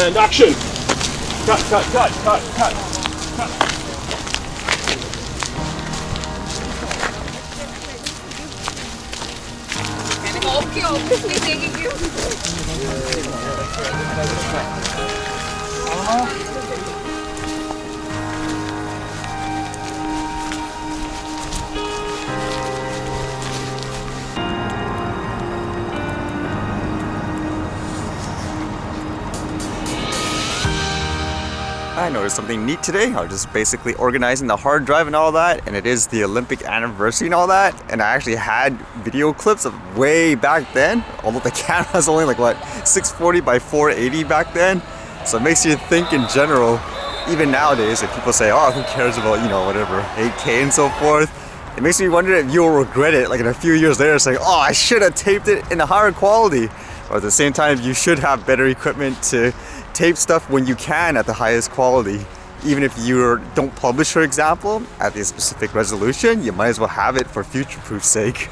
And action! Cut, cut, cut, cut, cut, cut. Okay, obviously taking you. I noticed something neat today. I was just basically organizing the hard drive and all that, and it is the Olympic anniversary and all that, and I actually had video clips of way back then, although the camera's only like what, 640 by 480 back then. So it makes you think in general, even nowadays, if people say, oh, who cares about, you know, whatever, 8K and so forth, it makes me wonder if you'll regret it like in a few years later saying, oh, I should have taped it in a higher quality. Or at the same time, you should have better equipment to tape stuff when you can at the highest quality. Even if you don't publish, for example, at the specific resolution, you might as well have it for future-proof sake.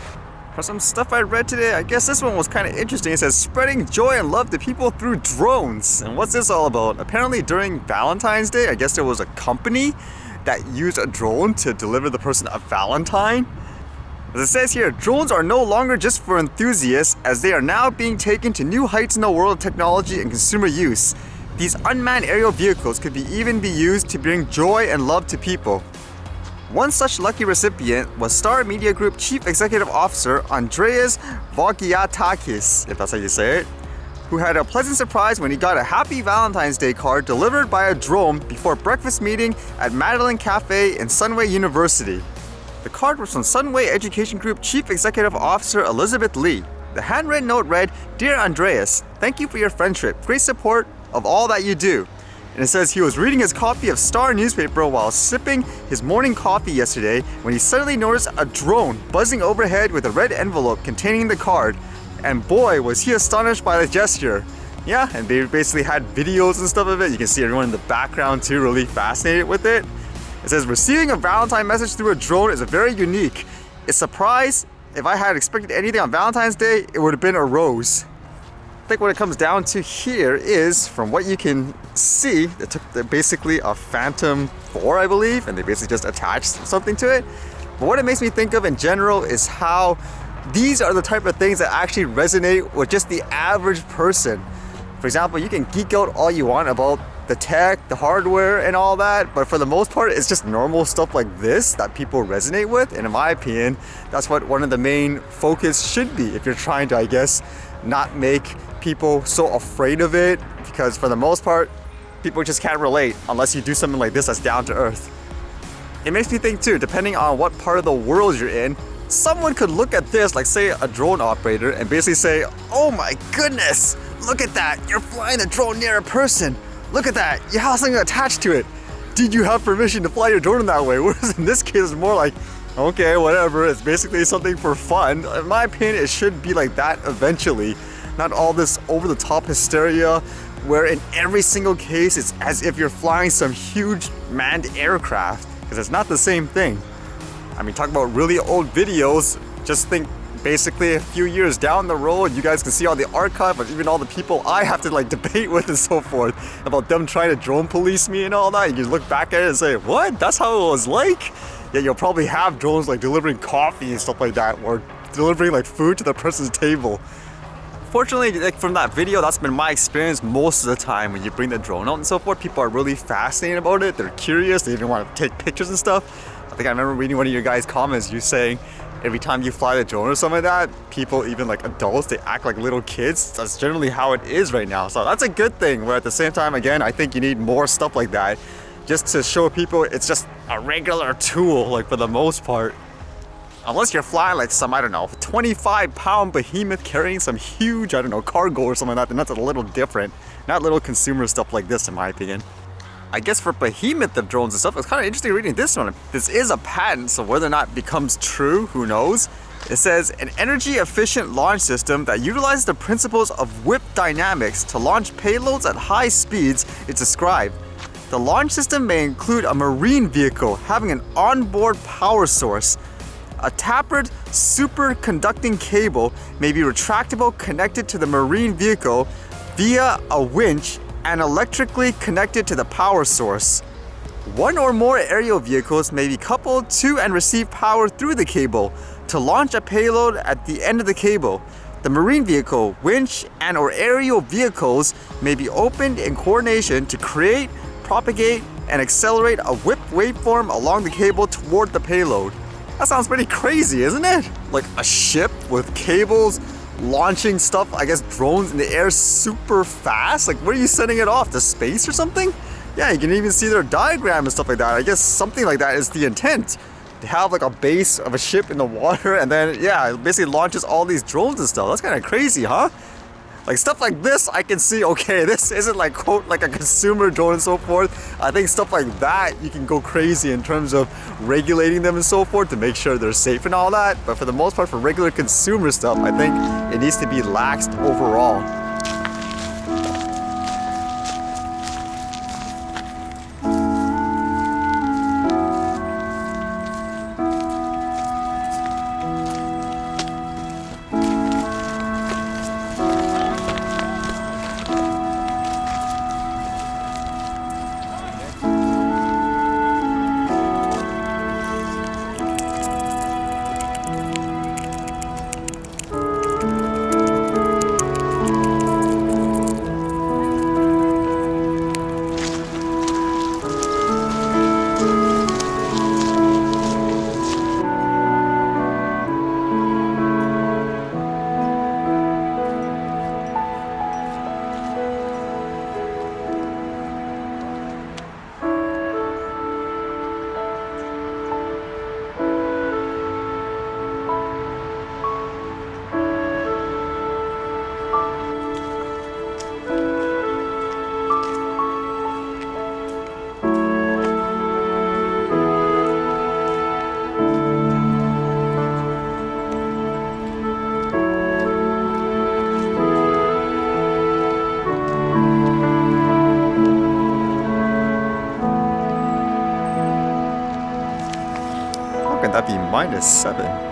For some stuff I read today, I guess this one was kind of interesting. It says, spreading joy and love to people through drones. And what's this all about? Apparently during Valentine's Day, I guess there was a company that used a drone to deliver the person a Valentine. As it says here, drones are no longer just for enthusiasts, as they are now being taken to new heights in the world of technology and consumer use. These unmanned aerial vehicles could even be used to bring joy and love to people. One such lucky recipient was Star Media Group Chief Executive Officer Andreas Vogiatakis, if that's how you say it, who had a pleasant surprise when he got a Happy Valentine's Day card delivered by a drone before a breakfast meeting at Madeline Cafe in Sunway University. The card was from Sunway Education Group Chief Executive Officer Elizabeth Lee. The handwritten note read, "Dear Andreas, thank you for your friendship, great support of all that you do." And it says he was reading his copy of Star newspaper while sipping his morning coffee yesterday when he suddenly noticed a drone buzzing overhead with a red envelope containing the card. And boy, was he astonished by the gesture. Yeah, and they basically had videos and stuff of it. You can see everyone in the background too, really fascinated with it. It says, receiving a Valentine message through a drone is very unique. It's surprised. If I had expected anything on Valentine's Day, it would have been a rose. I think what it comes down to here is, from what you can see, they took basically a Phantom 4, I believe, and they basically just attached something to it. But what it makes me think of in general is how these are the type of things that actually resonate with just the average person. For example, you can geek out all you want about the tech, the hardware, and all that, but for the most part, it's just normal stuff like this that people resonate with. And in my opinion, that's what one of the main focus should be if you're trying to, I guess, not make people so afraid of it, because for the most part, people just can't relate unless you do something like this that's down to earth. It makes me think too, depending on what part of the world you're in, someone could look at this, like say a drone operator, and basically say, oh my goodness, look at that, you're flying a drone near a person. Look at that, you have something attached to it. Did you have permission to fly your drone in that way? Whereas in this case, it's more like, okay, whatever, it's basically something for fun. In my opinion, it should be like that eventually. Not all this over-the-top hysteria where in every single case it's as if you're flying some huge manned aircraft, because it's not the same thing. I mean, talk about really old videos, just think basically a few years down the road, you guys can see all the archive of even all the people I have to like debate with and so forth about them trying to drone police me and all that. You look back at it and say, what? That's how it was like? Yeah, you'll probably have drones like delivering coffee and stuff like that, or delivering like food to the person's table. Fortunately, like from that video, that's been my experience most of the time. When you bring the drone out and so forth, people are really fascinated about it. They're curious, they even want to take pictures and stuff. I think I remember reading one of your guys' comments, you saying every time you fly the drone or something like that, people, even like adults, they act like little kids. That's generally how it is right now. So that's a good thing, where at the same time, again, I think you need more stuff like that just to show people it's just a regular tool, like for the most part. Unless you're flying like some, I don't know, 25-pound behemoth carrying some huge, I don't know, cargo or something like that, then that's a little different. Not little consumer stuff like this, in my opinion. I guess for behemoth of drones and stuff, it's kind of interesting reading this one. This is a patent, so whether or not it becomes true, who knows? It says, an energy-efficient launch system that utilizes the principles of whip dynamics to launch payloads at high speeds is described. The launch system may include a marine vehicle having an onboard power source. A tapered superconducting cable may be retractable, connected to the marine vehicle via a winch and electrically connected to the power source. One or more aerial vehicles may be coupled to and receive power through the cable to launch a payload at the end of the cable. The marine vehicle, winch, and or aerial vehicles may be opened in coordination to create, propagate, and accelerate a whip waveform along the cable toward the payload. That sounds pretty crazy, isn't it? Like a ship with cables launching stuff, I guess drones in the air super fast? Like, where are you sending it off? To space or something? Yeah, you can even see their diagram and stuff like that. I guess something like that is the intent. To have like a base of a ship in the water and then, yeah, it basically launches all these drones and stuff. That's kind of crazy, huh? Like stuff like this, I can see, okay, this isn't like, quote, like a consumer drone and so forth. I think stuff like that, you can go crazy in terms of regulating them and so forth to make sure they're safe and all that. But for the most part, for regular consumer stuff, I think it needs to be laxed overall. How can that be -7?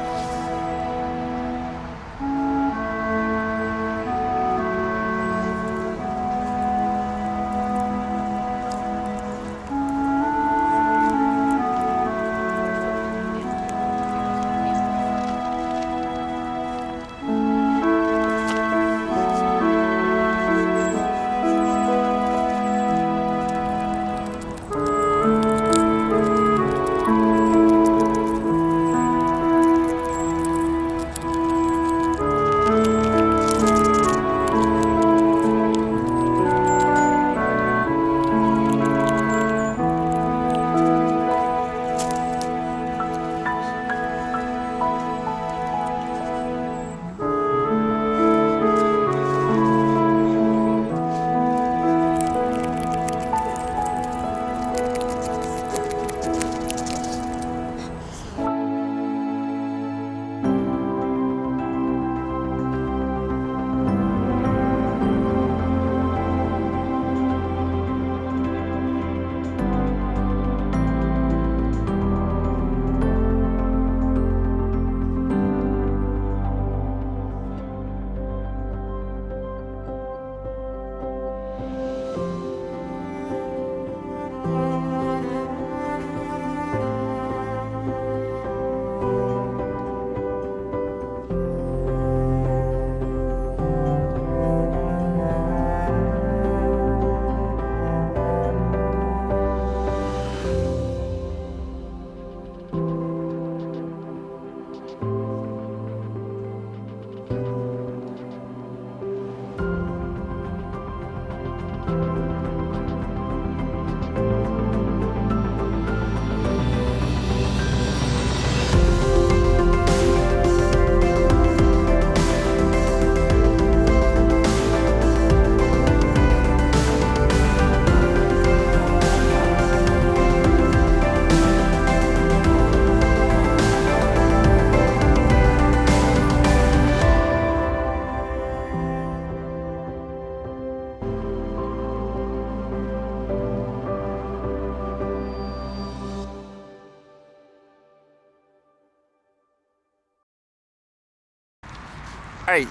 Alright,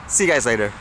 see you guys later.